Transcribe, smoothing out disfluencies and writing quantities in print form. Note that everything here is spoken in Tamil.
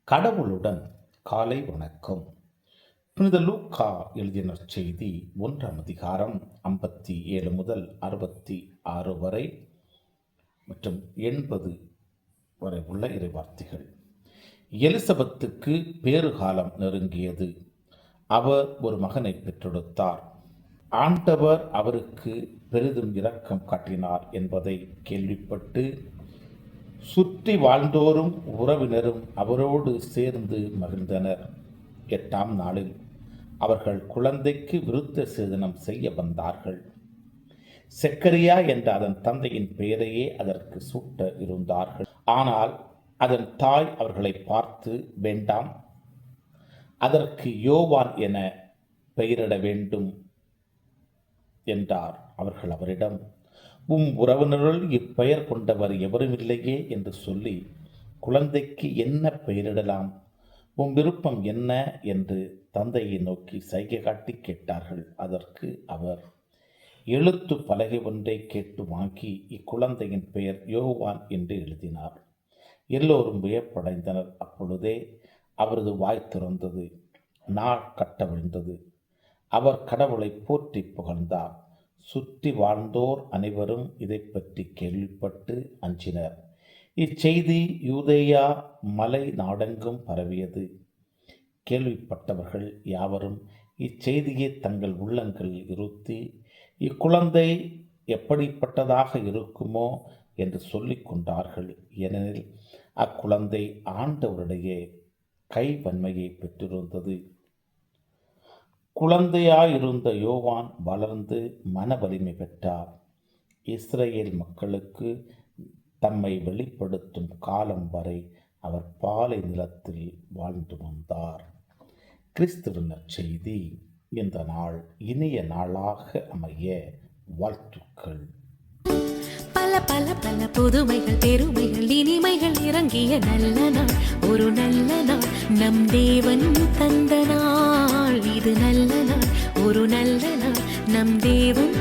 கடவுளுடன் காலை வணக்கம். புனித லூக்கா எழுதின செய்தி 1 அதிகாரம் 57 முதல் 66 வரை மற்றும் 80 வரை உள்ள இறைவார்த்தைகள். எலிசபெத்துக்கு பேறுகாலம் நெருங்கியது. அவர் ஒரு மகனை பெற்றெடுத்தார். ஆண்டவர் அவருக்கு பெரிதும் இரக்கம் காட்டினார் என்பதை கேள்விப்பட்டு சுற்றி வாழ்ந்தோரும் உறவினரும் அவரோடு சேர்ந்து மகிழ்ந்தனர். 8ஆம் நாளில் அவர்கள் குழந்தைக்கு விருத்த சேதனம் செய்ய வந்தார்கள். செக்கரியா என்ற அதன் தந்தையின் பெயரையே அதற்கு சூட்ட இருந்தார்கள். ஆனால் அதன் தாய் அவர்களை பார்த்து, வேண்டாம், அதற்கு யோவான் என பெயரிட வேண்டும் என்றார். அவர்கள் அவரிடம், உறவினருள் இப்பெயர் கொண்டவர் எவரும் இல்லையே என்று சொல்லி, குழந்தைக்கு என்ன பெயரிடலாம், விருப்பம் என்ன என்று தந்தையை நோக்கி சைகை காட்டி கேட்டார்கள். அதற்கு அவர் எழுத்து பலகை ஒன்றை கேட்டு வாங்கி இக்குழந்தையின் பெயர் யோவான் என்று எழுதினார். எல்லோரும் வியப்படைந்தனர். அப்பொழுதே அவரது வாய் திறந்தது, நாள் கட்டவிழ்ந்தது. அவர் கடவுளை போற்றி புகழ்ந்தார். சுற்றி வாழ்ந்தோர் அனைவரும் இதை பற்றி கேள்விப்பட்டு அஞ்சினர். இச்செய்தி யூதேயா மலை நாடெங்கும் பரவியது. கேள்விப்பட்டவர்கள் யாவரும் இச்செய்தியை தங்கள் உள்ளங்களில் இருத்தி, இக்குழந்தை எப்படிப்பட்டதாக இருக்குமோ என்று சொல்லிக் கொண்டார்கள். ஏனெனில் அக்குழந்தை ஆண்டவருடைய கைவன்மையை பெற்றிருந்தது. குழந்தையாயிருந்த யோவான் வளர்ந்து மன வலிமை பெற்றார். இஸ்ரேல் மக்களுக்கு தம்மை வெளிப்படுத்தும் காலம் வரை அவர் பாலை நிலத்தில் வாழ்ந்து வந்தார். கிறிஸ்துவின் நற்செய்தி. இந்த நாள் இனிய நாளாக அமைய வாழ்த்துக்கள். பல பல பல புதுமைகள், பெருமைகள், இனிமைகள் இறங்கிய நல்ல நாள், ஒரு நல்ல நாள், நம் தேவன் தந்த நாள். இது நல்ல நாள், ஒரு நல்ல நாள், நம் தேவன்